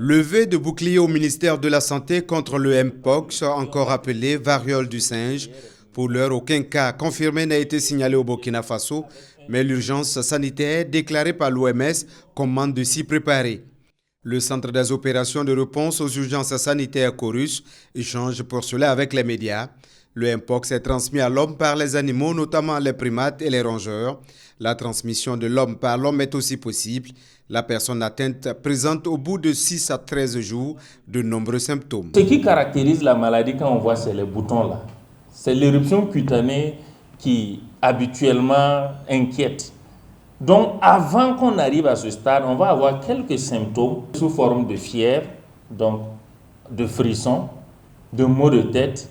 Levée de bouclier au ministère de la Santé contre le Mpox, encore appelé variole du singe. Pour l'heure, aucun cas confirmé n'a été signalé au Burkina Faso, mais l'urgence sanitaire déclarée par l'OMS commande de s'y préparer. Le Centre des opérations de réponse aux urgences sanitaires Chorus échange pour cela avec les médias. Le Mpox est transmis à l'homme par les animaux, notamment les primates et les rongeurs. La transmission de l'homme par l'homme est aussi possible. La personne atteinte présente au bout de 6 à 13 jours de nombreux symptômes. Ce qui caractérise la maladie quand on voit, c'est les boutons là. C'est l'éruption cutanée qui habituellement inquiète. Donc avant qu'on arrive à ce stade, on va avoir quelques symptômes sous forme de fièvre, donc de frissons, de maux de tête.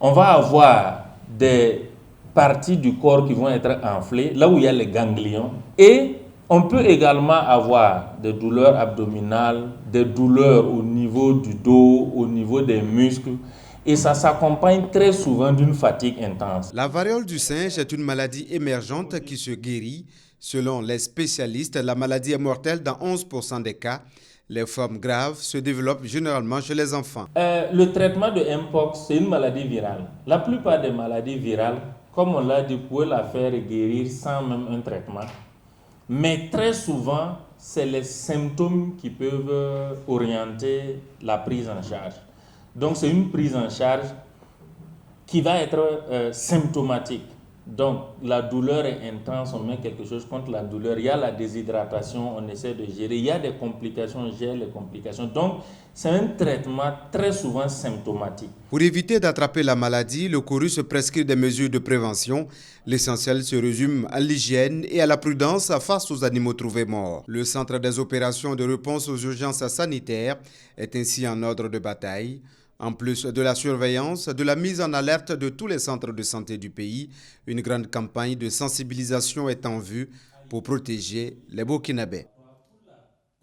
On va avoir des parties du corps qui vont être enflées, là où il y a les ganglions. Et on peut également avoir des douleurs abdominales, des douleurs au niveau du dos, au niveau des muscles. Et ça s'accompagne très souvent d'une fatigue intense. La variole du singe est une maladie émergente qui se guérit. Selon les spécialistes, la maladie est mortelle dans 11% des cas. Les formes graves se développent généralement chez les enfants. Le traitement de Mpox, c'est une maladie virale. La plupart des maladies virales, comme on l'a dit, vous pouvez la faire guérir sans même un traitement. Mais très souvent, c'est les symptômes qui peuvent orienter la prise en charge. Donc, c'est une prise en charge qui va être symptomatique. Donc, la douleur est intense, on met quelque chose contre la douleur. Il y a la déshydratation, on essaie de gérer. Il y a des complications, on gère les complications. Donc, c'est un traitement très souvent symptomatique. Pour éviter d'attraper la maladie, le Chorus prescrit des mesures de prévention. L'essentiel se résume à l'hygiène et à la prudence face aux animaux trouvés morts. Le Centre des opérations de réponse aux urgences sanitaires est ainsi en ordre de bataille. En plus de la surveillance, de la mise en alerte de tous les centres de santé du pays, une grande campagne de sensibilisation est en vue pour protéger les Burkinabés.